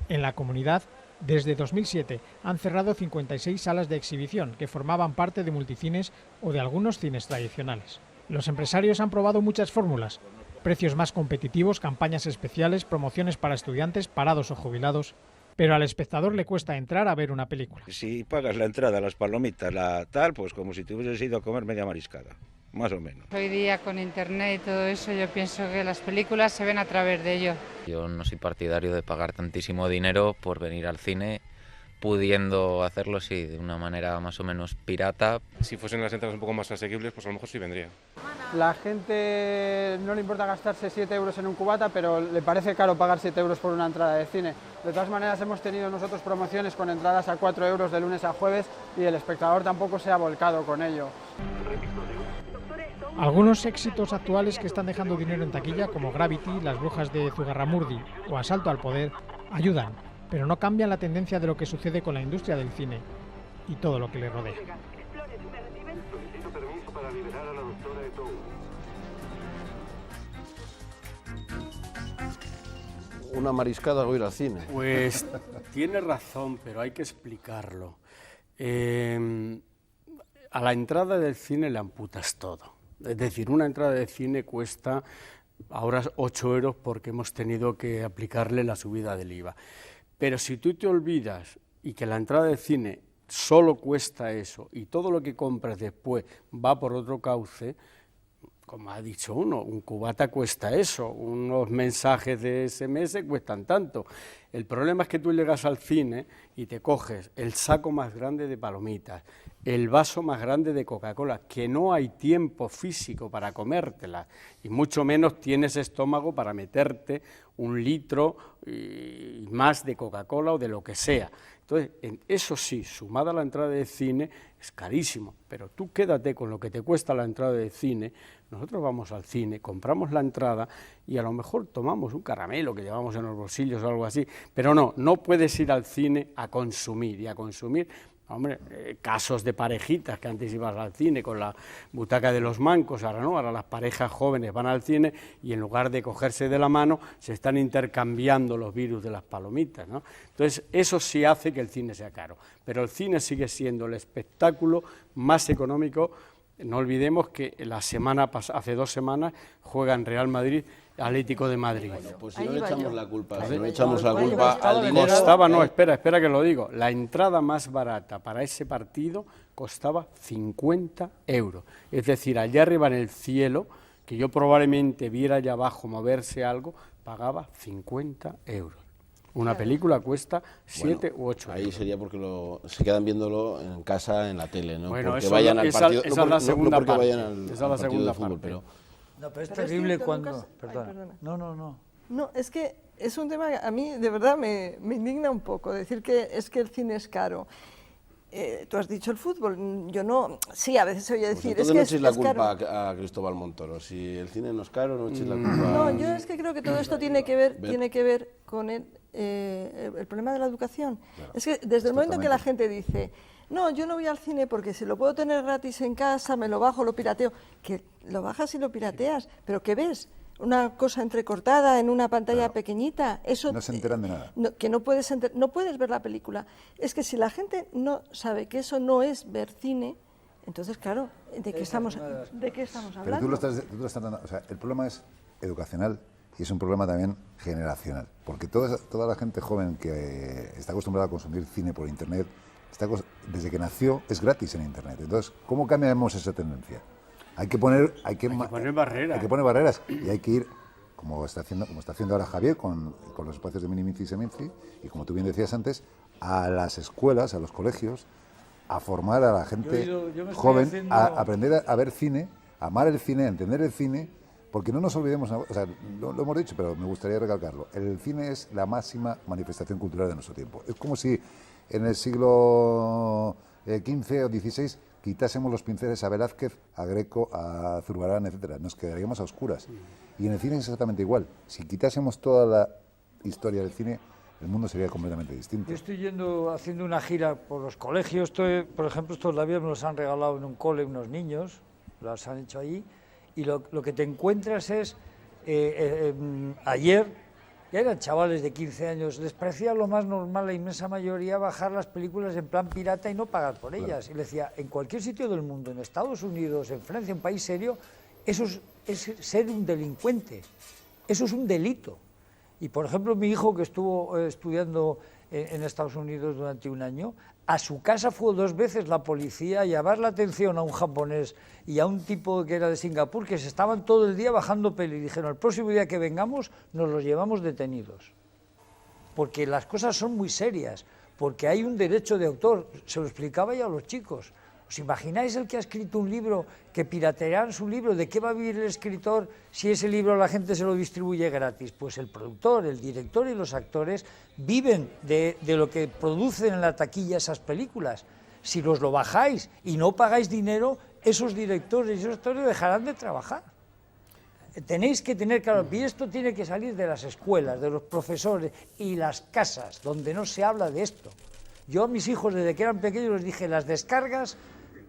En la comunidad, desde 2007 han cerrado 56 salas de exhibición que formaban parte de multicines o de algunos cines tradicionales. Los empresarios han probado muchas fórmulas: precios más competitivos, campañas especiales, promociones para estudiantes, parados o jubilados. Pero al espectador le cuesta entrar a ver una película. Si pagas la entrada, las palomitas, la tal, pues como si te hubieses ido a comer media mariscada, más o menos. Hoy día con internet y todo eso, yo pienso que las películas se ven a través de ello. Yo no soy partidario de pagar tantísimo dinero por venir al cine, pudiendo hacerlo, sí, de una manera más o menos pirata. Si fuesen las entradas un poco más asequibles, pues a lo mejor sí vendría. La gente no le importa gastarse 7 euros en un cubata, pero le parece caro pagar 7 euros por una entrada de cine. De todas maneras, hemos tenido nosotros promociones con entradas a 4 euros de lunes a jueves y el espectador tampoco se ha volcado con ello. Algunos éxitos actuales que están dejando dinero en taquilla, como Gravity, Las brujas de Zugarramurdi o Asalto al poder, ayudan, pero no cambian la tendencia de lo que sucede con la industria del cine y todo lo que le rodea. Una mariscada o ir al cine. Pues tiene razón, pero hay que explicarlo. A la entrada del cine le amputas todo. Es decir, una entrada de cine cuesta ahora 8 euros porque hemos tenido que aplicarle la subida del IVA. Pero si tú te olvidas y que la entrada de cine solo cuesta eso y todo lo que compras después va por otro cauce, como ha dicho uno, un cubata cuesta eso, unos mensajes de SMS cuestan tanto. El problema es que tú llegas al cine y te coges el saco más grande de palomitas, el vaso más grande de Coca-Cola, que no hay tiempo físico para comértelas, y mucho menos tienes estómago para meterte 1 litro y más de Coca-Cola o de lo que sea. Entonces, eso sí, sumada a la entrada de cine, es carísimo, pero tú quédate con lo que te cuesta la entrada de cine. Nosotros vamos al cine, compramos la entrada y a lo mejor tomamos un caramelo que llevamos en los bolsillos o algo así, pero no puedes ir al cine a consumir, y a consumir, hombre, casos de parejitas que antes ibas al cine con la butaca de los mancos, ahora no, ahora las parejas jóvenes van al cine y en lugar de cogerse de la mano se están intercambiando los virus de las palomitas, ¿no? Entonces eso sí hace que el cine sea caro, pero el cine sigue siendo el espectáculo más económico. No olvidemos que hace 2 semanas juegan Real Madrid, Atlético de Madrid. Bueno, pues si no le echamos la culpa, al dinero... Costaba, no, espera que lo digo, la entrada más barata para ese partido costaba 50 euros. Es decir, allá arriba en el cielo, que yo probablemente viera allá abajo moverse algo, pagaba 50 euros. Una película cuesta 7 u 8 euros. Ahí sería porque se quedan viéndolo en casa, en la tele, ¿no? Bueno, porque vayan al partido, esa es la segunda parte. Vayan al partido de fútbol, pero... No, pero es terrible cuando... Perdona. No, es que es un tema que a mí de verdad me indigna un poco, decir que es que el cine es caro. Tú has dicho el fútbol, yo no... Sí, a veces se oye decir... Pues entonces no eches la culpa a Cristóbal Montoro. Si el cine no es caro, no eches la culpa... No, yo es que creo que todo esto tiene que ver con el problema de la educación. Claro, es que desde el momento en que la gente dice, no, yo no voy al cine porque si lo puedo tener gratis en casa, me lo bajo, lo pirateo, que lo bajas y lo pirateas, pero ¿qué ves? Una cosa entrecortada en una pantalla pequeñita, eso... No se enteran de nada. Que no puedes ver la película. Es que si la gente no sabe que eso no es ver cine, entonces, claro, ¿de qué estamos hablando? Pero tú lo estás tratando, o sea, el problema es educacional y es un problema también generacional, porque toda la gente joven que está acostumbrada a consumir cine por Internet, desde que nació es gratis en Internet. Entonces, ¿cómo cambiamos esa tendencia? Hay que poner barreras. Hay que poner barreras y hay que ir, como está haciendo ahora Javier con los espacios de Miniminci y Seminci, y como tú bien decías antes, a las escuelas, a los colegios, a formar a la gente joven, a aprender a ver cine, a amar el cine, a entender el cine, porque no nos olvidemos, o sea, lo hemos dicho, pero me gustaría recalcarlo, el cine es la máxima manifestación cultural de nuestro tiempo. Es como si en el siglo XV o XVI quitásemos los pinceles a Velázquez, a Greco, a Zurbarán, etcétera, nos quedaríamos a oscuras. Y en el cine es exactamente igual. Si quitásemos toda la historia del cine, el mundo sería completamente distinto. Yo estoy haciendo una gira por los colegios. Por ejemplo, estos labios me los han regalado en un cole unos niños, los han hecho ahí, y lo que te encuentras es, ayer, ya eran chavales de 15 años, les parecía lo más normal, la inmensa mayoría, bajar las películas en plan pirata y no pagar por ellas. Claro. Y le decía, en cualquier sitio del mundo, en Estados Unidos, en Francia, un país serio, eso es ser un delincuente, eso es un delito. Y, por ejemplo, mi hijo, que estuvo estudiando en Estados Unidos durante 1 año, a su casa fue 2 veces la policía a llamar la atención a un japonés y a un tipo que era de Singapur, que se estaban todo el día bajando peli, y dijeron, el próximo día que vengamos nos los llevamos detenidos. Porque las cosas son muy serias, porque hay un derecho de autor, se lo explicaba ya a los chicos. ¿Os imagináis el que ha escrito un libro, que piratearán su libro? ¿De qué va a vivir el escritor si ese libro la gente se lo distribuye gratis? Pues el productor, el director y los actores viven de lo que producen en la taquilla esas películas. Si los lo bajáis y no pagáis dinero, esos directores y esos actores dejarán de trabajar. Tenéis que tener claro, y esto tiene que salir de las escuelas, de los profesores y las casas, donde no se habla de esto. Yo a mis hijos, desde que eran pequeños, les dije, las descargas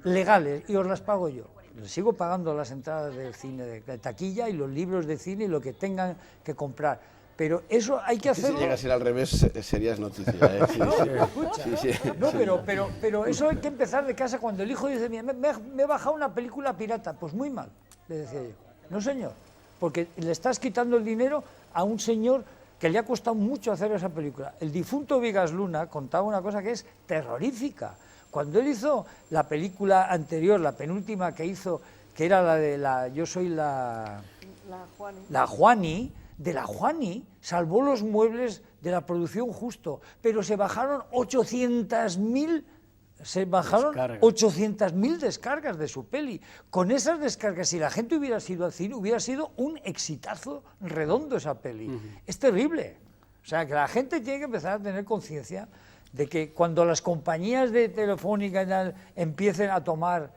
legales, y os las pago yo. Les sigo pagando las entradas del cine de taquilla y los libros de cine y lo que tengan que comprar. Pero eso hay que hacerlo... Si llega a ser al revés, serías noticia, ¿eh? Sí, no, escucha. Sí. No, pero eso hay que empezar de casa. Cuando el hijo dice, me he bajado una película pirata, pues muy mal. le decía yo. No, señor, porque le estás quitando el dinero a un señor que le ha costado mucho hacer esa película. El difunto Vigas Luna contaba una cosa que es terrorífica. Cuando él hizo la película anterior, la penúltima que hizo, que era la de Yo soy la Juani, de la Juani salvó los muebles de la producción justo, pero se bajaron 800.000 descargas de su peli. Con esas descargas, si la gente hubiera sido al cine, hubiera sido un exitazo redondo esa peli. Es terrible. O sea, que la gente tiene que empezar a tener conciencia de que cuando las compañías de telefónica empiecen a tomar,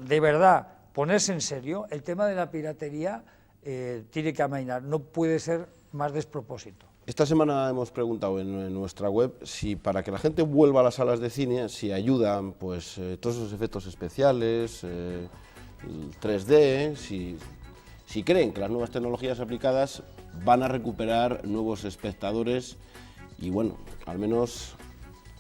de verdad, ponerse en serio, el tema de la piratería tiene que amainar, no puede ser más despropósito. Esta semana hemos preguntado en nuestra web si para que la gente vuelva a las salas de cine, si ayudan pues todos esos efectos especiales, el 3D, si creen que las nuevas tecnologías aplicadas van a recuperar nuevos espectadores y bueno, al menos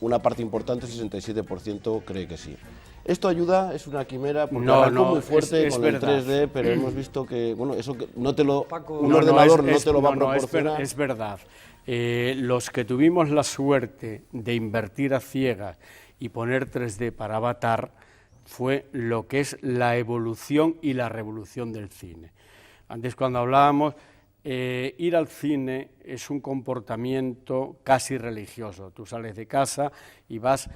una parte importante, 67%, cree que sí. Esto ayuda, es una quimera, porque arrancó muy fuerte con el 3D, pero hemos visto que, bueno, eso que no te lo, un ordenador no te lo va a proporcionar. Es verdad. Los que tuvimos la suerte de invertir a ciegas y poner 3D para Avatar fue lo que es la evolución y la revolución del cine. Antes, cuando hablábamos, ir al cine es un comportamiento casi religioso. Tú sales de casa y vas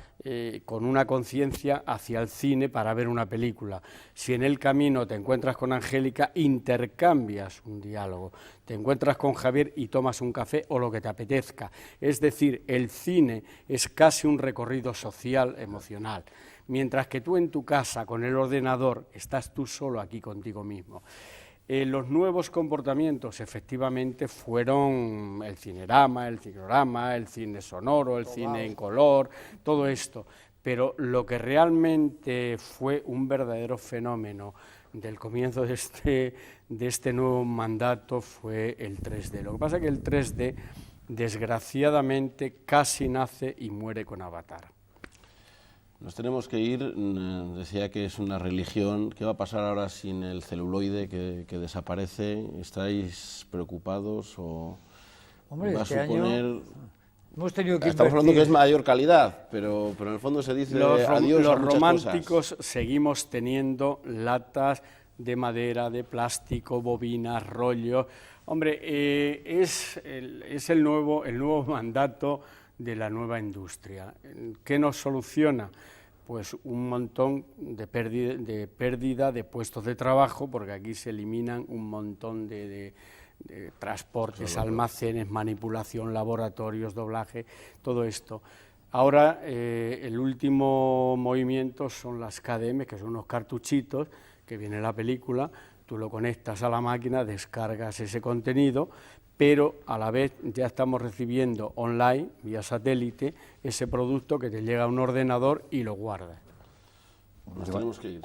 con una conciencia hacia el cine para ver una película. Si en el camino te encuentras con Angélica, intercambias un diálogo. Te encuentras con Javier y tomas un café o lo que te apetezca. Es decir, el cine es casi un recorrido social, emocional. Mientras que tú en tu casa, con el ordenador, estás tú solo aquí contigo mismo. Los nuevos comportamientos efectivamente fueron el cinerama, el ciclorama, el cine sonoro, el cine en color, todo esto, pero lo que realmente fue un verdadero fenómeno del comienzo de este nuevo mandato fue el 3D. Lo que pasa es que el 3D desgraciadamente casi nace y muere con Avatar. Nos tenemos que ir, decía que es una religión. ¿Qué va a pasar ahora sin el celuloide que desaparece? ¿Estáis preocupados o Hombre, va a suponer... año hemos tenido que Estamos hablando que es mayor calidad, pero en el fondo se dice adiós los a muchas románticos cosas. Seguimos teniendo latas de madera, de plástico, bobinas, rollos. Hombre, es el nuevo mandato de la nueva industria. ¿Qué nos soluciona? Pues un montón de pérdida de puestos de trabajo, porque aquí se eliminan un montón de transportes, almacenes, manipulación, laboratorios, doblaje, todo esto. Ahora el último movimiento son las KDM, que son unos cartuchitos, que viene la película, tú lo conectas a la máquina, descargas ese contenido, pero a la vez ya estamos recibiendo online, vía satélite, ese producto que te llega a un ordenador y lo guardas. Nos tenemos que ir.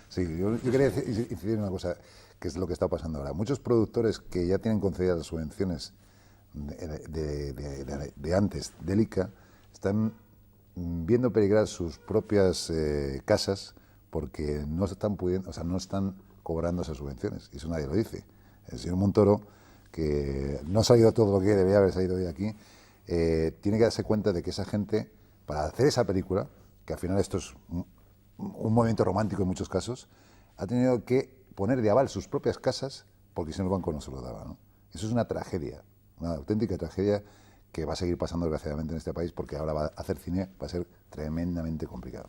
Sí, yo quería incidir en una cosa, que es lo que está pasando ahora. Muchos productores que ya tienen concedidas las subvenciones de antes, del ICA, están viendo peligrar sus propias casas porque no están pudiendo, o sea, no están cobrando esas subvenciones, y eso nadie lo dice. El señor Montoro, que no ha salido todo lo que debería haber salido hoy aquí, tiene que darse cuenta de que esa gente, para hacer esa película, que al final esto es un movimiento romántico en muchos casos, ha tenido que poner de aval sus propias casas porque si no el banco no se lo daba, ¿no? Eso es una tragedia, una auténtica tragedia que va a seguir pasando desgraciadamente en este país, porque ahora hacer cine va a ser tremendamente complicado.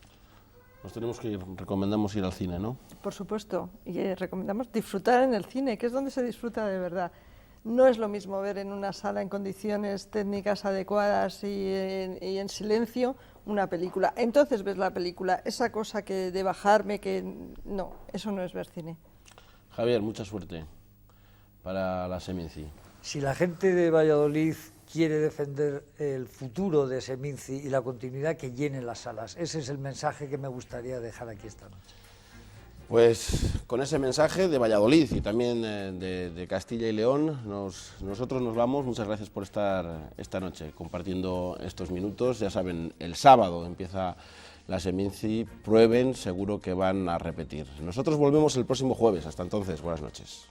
Nos tenemos que ir, recomendamos ir al cine, ¿no? Por supuesto, y recomendamos disfrutar en el cine, que es donde se disfruta de verdad. No es lo mismo ver en una sala en condiciones técnicas adecuadas y en silencio una película. Entonces ves la película, esa cosa que de bajarme, que no, eso no es ver cine. Javier, mucha suerte para la Seminci. Si la gente de Valladolid quiere defender el futuro de Seminci y la continuidad, que llenen las salas. Ese es el mensaje que me gustaría dejar aquí esta noche. Pues con ese mensaje de Valladolid y también de Castilla y León, nosotros nos vamos. Muchas gracias por estar esta noche compartiendo estos minutos. Ya saben, el sábado empieza la Seminci prueben, seguro que van a repetir. Nosotros volvemos el próximo jueves. Hasta entonces, buenas noches.